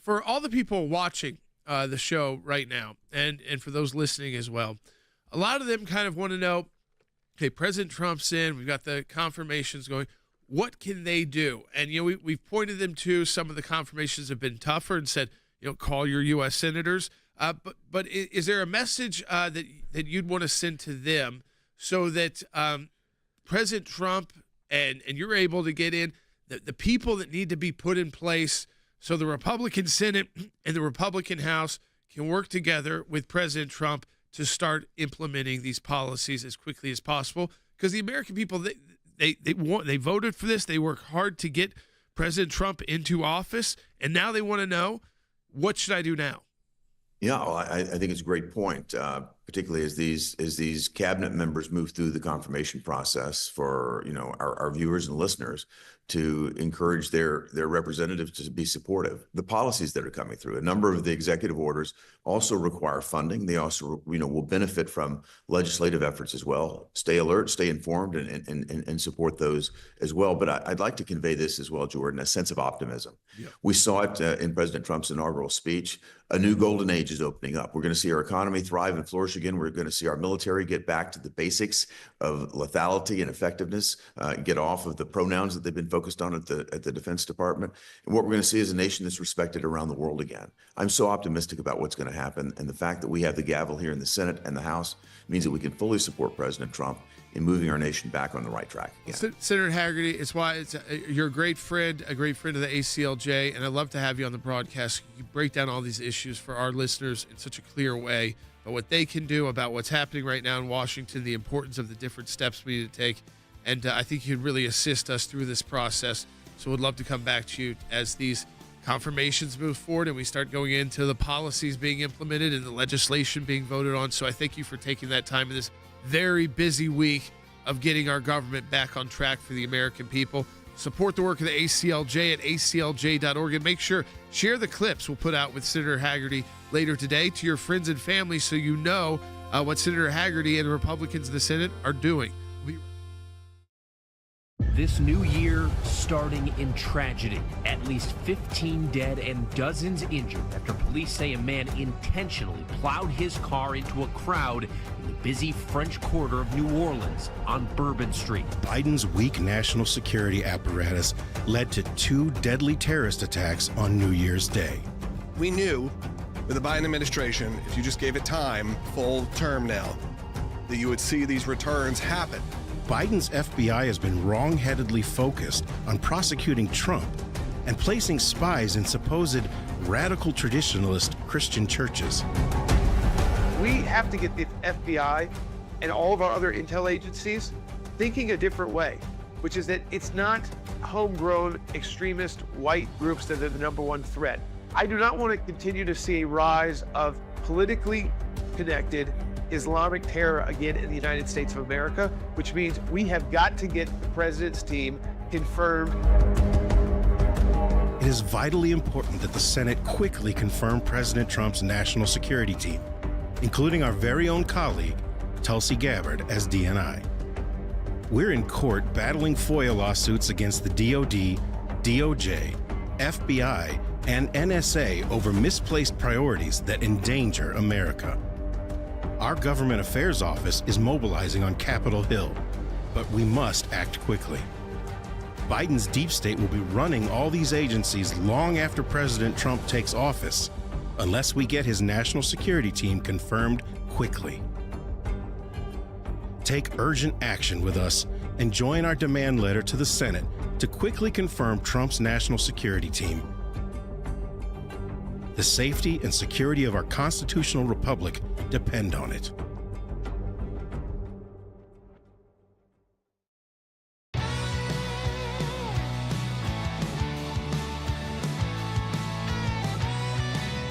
Speaker 1: for all the people watching the show right now, and for those listening as well, a lot of them kind of want to know, okay, President Trump's in, we've got the confirmations going. What can they do? And, you know, we've pointed them to some of the confirmations have been tougher and said, you know, call your U.S. senators. But is there a message that you'd want to send to them so that President Trump and you're able to get in the people that need to be put in place so the Republican Senate and the Republican House can work together with President Trump to start implementing these policies as quickly as possible? Because the American people, they voted for this. They worked hard to get President Trump into office, and now they want to know, what should I do now?
Speaker 26: Yeah, well, I think it's a great point, particularly as these cabinet members move through the confirmation process for, you know, our viewers and listeners to encourage their representatives to be supportive. The policies that are coming through, a number of the executive orders also require funding. They also, you know, will benefit from legislative efforts as well. Stay alert, stay informed, and support those as well. But I'd like to convey this as well, Jordan, a sense of optimism. Yeah. We saw it in President Trump's inaugural speech. A new golden age is opening up. We're going to see our economy thrive and flourish again. We're going to see our military get back to the basics of lethality and effectiveness, get off of the pronouns that they've been focused on at the Defense Department. And what we're going to see is a nation that's respected around the world again. I'm so optimistic about what's going to happen. And the fact that we have the gavel here in the Senate and the House means that we can fully support President Trump in moving our nation back on the right track again.
Speaker 1: Senator Hagerty, it's why you're a great friend of the ACLJ, and I'd love to have you on the broadcast. You break down all these issues for our listeners in such a clear way about what they can do, about what's happening right now in Washington, the importance of the different steps we need to take, and I think you could really assist us through this process. So we'd love to come back to you as these confirmations move forward and we start going into the policies being implemented and the legislation being voted on. So I thank you for taking that time in this very busy week of getting our government back on track for the American people. Support the work of the ACLJ at aclj.org, and make sure, share the clips we'll put out with Senator Hagerty later today to your friends and family so you know what Senator Hagerty and the Republicans in the Senate are doing.
Speaker 3: This new year starting in tragedy. At least 15 dead and dozens injured after police say a man intentionally plowed his car into a crowd in the busy French Quarter of New Orleans on Bourbon Street.
Speaker 4: Biden's weak national security apparatus led to 2 deadly terrorist attacks on New Year's Day.
Speaker 12: We knew with the Biden administration, if you just gave it time, full term now, that you would see these returns happen.
Speaker 4: Biden's FBI has been wrong-headedly focused on prosecuting Trump and placing spies in supposed radical traditionalist Christian churches.
Speaker 5: We have to get the FBI and all of our other intel agencies thinking a different way, which is that it's not homegrown extremist white groups that are the #1 threat. I do not want to continue to see a rise of politically connected Islamic terror again in the United States of America, which means we have got to get the president's team confirmed.
Speaker 4: It is vitally important that the Senate quickly confirm President Trump's national security team, including our very own colleague, Tulsi Gabbard, as DNI. We're in court battling FOIA lawsuits against the DOD, DOJ, FBI, and NSA over misplaced priorities that endanger America. Our Government Affairs Office is mobilizing on Capitol Hill, but we must act quickly. Biden's deep state will be running all these agencies long after President Trump takes office, unless we get his national security team confirmed quickly. Take urgent action with us and join our demand letter to the Senate to quickly confirm Trump's national security team. The safety and security of our constitutional republic depend on it.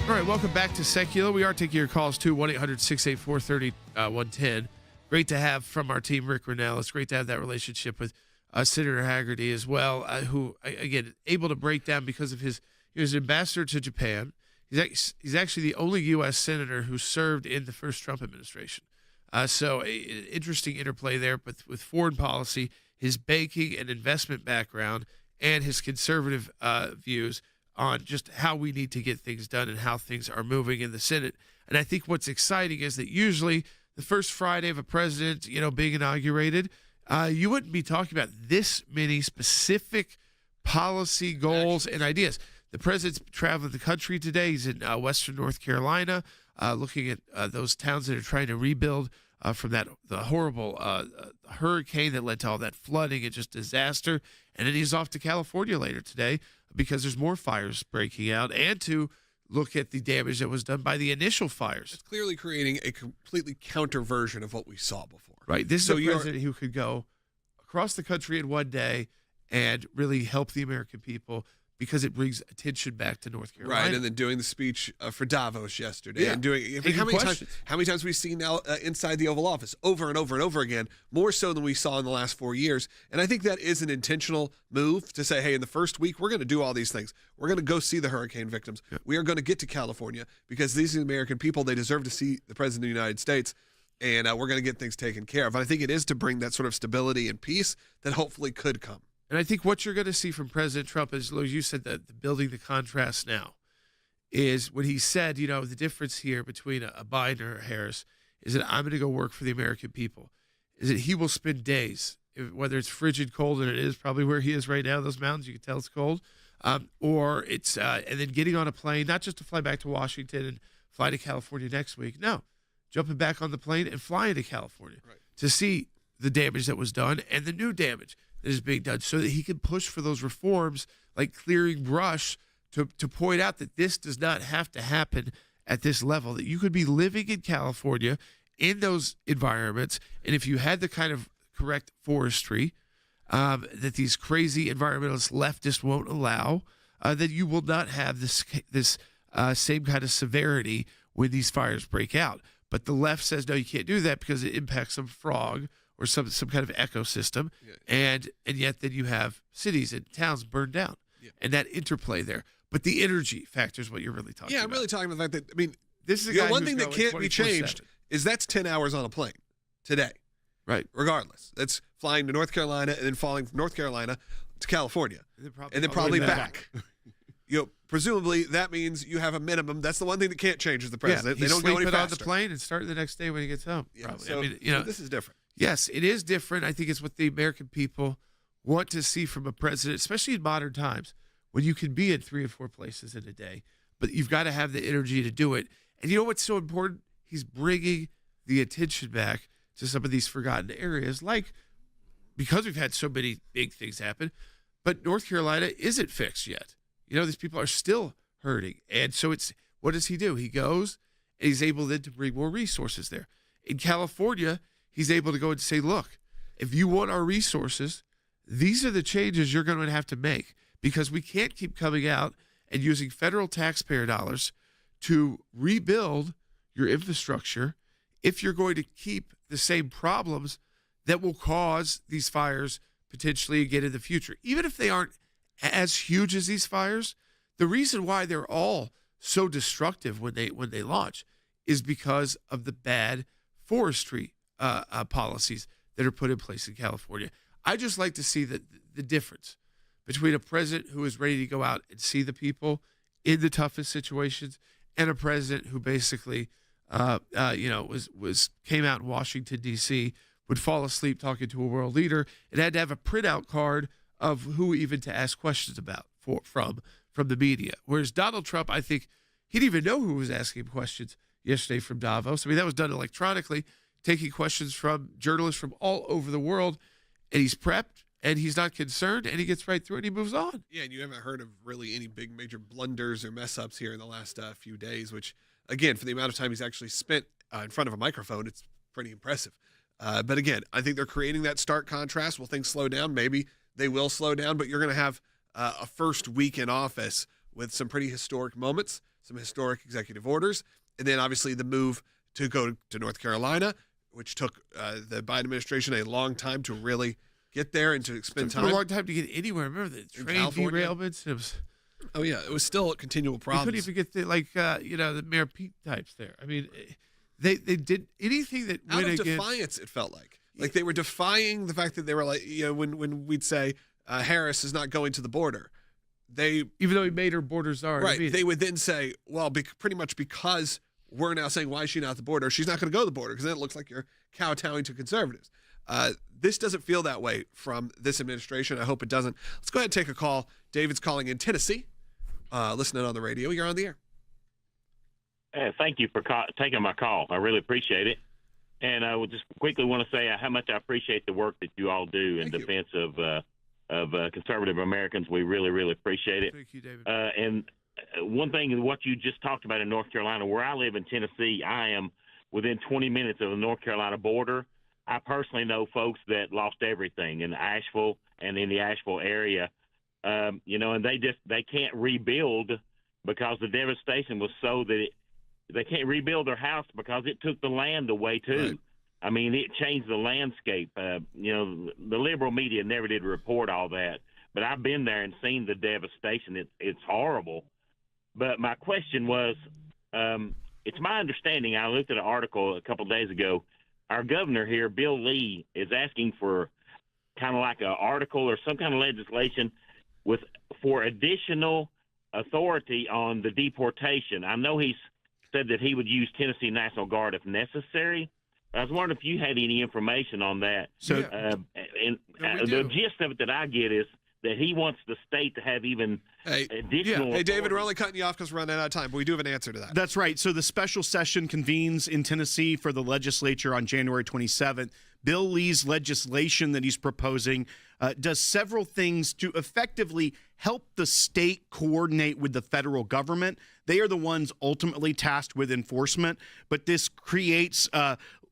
Speaker 1: All right, welcome back to Sekulow. We are taking your calls too, 1-800-684-30-110. Great to have from our team Rick Rennell. It's great to have that relationship with Senator Hagerty as well, who, again, able to break down because of he was ambassador to Japan. He's actually the only U.S. senator who served in the first Trump administration. So interesting interplay there with foreign policy, his banking and investment background, and his conservative views on just how we need to get things done and how things are moving in the Senate. And I think what's exciting is that usually the first Friday of a president, being inaugurated, you wouldn't be talking about this many specific policy goals and ideas. The president's traveling the country today. He's in Western North Carolina, looking at those towns that are trying to rebuild from the horrible hurricane that led to all that flooding and just disaster. And then he's off to California later today because there's more fires breaking out, and to look at the damage that was done by the initial fires.
Speaker 12: It's clearly creating a completely counter version of what we saw before.
Speaker 1: Right. This is a president who could go across the country in one day and really help the American people, because it brings attention back to North Carolina.
Speaker 12: Right, and then doing the speech for Davos yesterday.
Speaker 1: Yeah.
Speaker 12: And doing how many times have we seen now inside the Oval Office over and over and over again, more so than we saw in the last 4 years. And I think that is an intentional move to say, hey, in the first week, we're going to do all these things. We're going to go see the hurricane victims. Yeah. We are going to get to California because these are the American people. They deserve to see the President of the United States. And we're going to get things taken care of. And I think it is to bring that sort of stability and peace that hopefully could come.
Speaker 1: And I think what you're going to see from President Trump, as you said, the building the contrast now, is when he said, the difference here between a Biden or a Harris is that I'm going to go work for the American people, is that he will spend days, whether it's frigid cold, and it is probably where he is right now, those mountains, you can tell it's cold, or it's, and then getting on a plane, not just to fly back to Washington and fly to California next week, no, jumping back on the plane and flying to California to see the damage that was done and the new damage that is being done, so that he can push for those reforms like clearing brush to point out that this does not have to happen at this level, that you could be living in California in those environments, and if you had the kind of correct forestry that these crazy environmentalist leftists won't allow, then you will not have this same kind of severity when these fires break out. But the left says, no, you can't do that because it impacts some frog or some kind of ecosystem, and yet then you have cities and towns burned down, and that interplay there. But the energy factor is what you're really talking about.
Speaker 12: Yeah, I'm really talking about the fact that,
Speaker 1: this is
Speaker 12: one thing that can't be changed is that's 10 hours on a plane today.
Speaker 1: Right.
Speaker 12: Regardless. That's flying to North Carolina and then flying from North Carolina to California. And then probably back. Presumably that means you have a minimum. That's the one thing that can't change as the president. They don't go any faster.
Speaker 1: On the plane and start the next day when he gets home. Probably.
Speaker 12: So this is different.
Speaker 1: Yes, it is different. I think it's what the American people want to see from a president, especially in modern times, when you can be in 3 or 4 places in a day, but you've got to have the energy to do it. And you know what's so important? He's bringing the attention back to some of these forgotten areas, because we've had so many big things happen, but North Carolina isn't fixed yet. These people are still hurting. And so what does he do? He goes and he's able then to bring more resources there. In California, he's able to go and say, look, if you want our resources, these are the changes you're going to have to make, because we can't keep coming out and using federal taxpayer dollars to rebuild your infrastructure if you're going to keep the same problems that will cause these fires potentially again in the future. Even if they aren't as huge as these fires, the reason why they're all so destructive when they launch is because of the bad forestry policies that are put in place in California. I just like to see the difference between a president who is ready to go out and see the people in the toughest situations and a president who basically, came out in Washington, D.C., would fall asleep talking to a world leader and had to have a printout card of who even to ask questions about from the media. Whereas Donald Trump, I think he didn't even know who was asking him questions yesterday from Davos. I mean, that was done electronically, taking questions from journalists from all over the world, and he's prepped, and he's not concerned, and he gets right through it, and he moves on.
Speaker 12: Yeah, and you haven't heard of really any big major blunders or mess-ups here in the last few days, which, again, for the amount of time he's actually spent in front of a microphone, it's pretty impressive. But again, I think they're creating that stark contrast. Will things slow down? Maybe they will slow down, but you're going to have a first week in office with some pretty historic moments, some historic executive orders, and then obviously the move to go to North Carolina, which took the Biden administration a long time to really get there and to spend time.
Speaker 1: It took a long time to get anywhere. Remember the train derailments?
Speaker 12: It was still a continual problem.
Speaker 1: You couldn't even get the Mayor Pete types there. I mean, they did anything that
Speaker 12: out
Speaker 1: went
Speaker 12: of
Speaker 1: against
Speaker 12: defiance. It felt like they were defying the fact that they were like, when we'd say Harris is not going to the border,
Speaker 1: even though he made her border czar,
Speaker 12: right? They would then say, well, pretty much because we're now saying why is she not at the border? She's not going to go to the border because then it looks like you're kowtowing to conservatives. This doesn't feel that way from this administration. I hope it doesn't. Let's go ahead and take a call. David's calling in Tennessee, listening on the radio. You're on the air.
Speaker 7: Thank you for taking my call. I really appreciate it. And I would just quickly want to say how much I appreciate the work that you all do in defense of conservative Americans. We really, really appreciate it.
Speaker 1: Thank you, David.
Speaker 7: And one thing, what you just talked about in North Carolina, where I live in Tennessee, I am within 20 minutes of the North Carolina border. I personally know folks that lost everything in Asheville and in the Asheville area, and they can't rebuild because the devastation was so that they can't rebuild their house because it took the land away too. Right. I mean, it changed the landscape. The liberal media never did report all that, but I've been there and seen the devastation. It's horrible. But my question was, it's my understanding, I looked at an article a couple of days ago, our governor here, Bill Lee, is asking for kind of like an article or some kind of legislation for additional authority on the deportation. I know he's said that he would use Tennessee National Guard if necessary. I was wondering if you had any information on that.
Speaker 1: So,
Speaker 7: the gist of it that I get is that he wants the state to have even additional.
Speaker 12: Hey, David, we're only cutting you off because we're running out of time, but we do have an answer to that.
Speaker 13: That's right. So the special session convenes in Tennessee for the legislature on January 27th. Bill Lee's legislation that he's proposing does several things to effectively help the state coordinate with the federal government. They are the ones ultimately tasked with enforcement, but this creates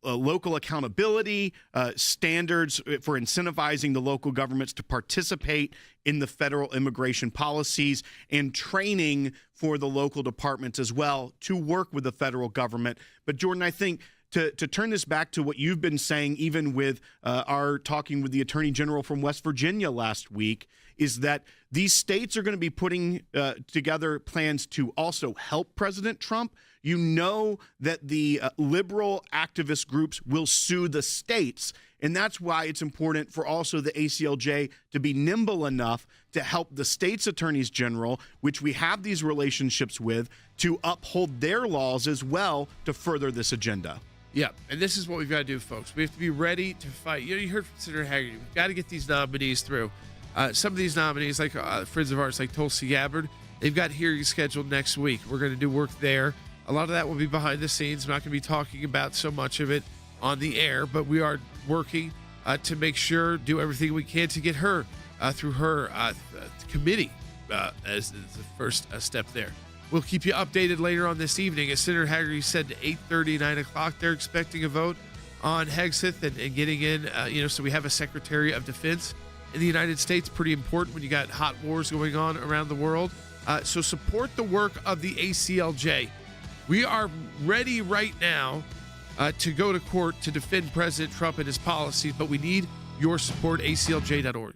Speaker 13: local accountability, standards for incentivizing the local governments to participate in the federal immigration policies, and training for the local departments as well to work with the federal government. But Jordan, I think to turn this back to what you've been saying, even with our talking with the Attorney General from West Virginia last week, is that these states are going to be putting together plans to also help President Trump. You know that the liberal activist groups will sue the states, and that's why it's important for also the ACLJ to be nimble enough to help the state's attorneys general, which we have these relationships with, to uphold their laws as well to further this agenda.
Speaker 1: Yeah, and this is what we've got to do, folks. We have to be ready to fight. You heard from Senator Hagerty. We've got to get these nominees through. Some of these nominees, like friends of ours, like Tulsi Gabbard, they've got hearings scheduled next week. We're going to do work there. A lot of that will be behind the scenes. I'm not going to be talking about so much of it on the air, but we are working to make sure, do everything we can to get her through her committee as the first step there. We'll keep you updated later on this evening. As Senator Hagerty said, 8:30, 9 o'clock, they're expecting a vote on Hegseth and getting in, so we have a Secretary of Defense in the United States. Pretty important when you got hot wars going on around the world. So support the work of the ACLJ. We are ready right now to go to court to defend President Trump and his policies, but we need your support, aclj.org.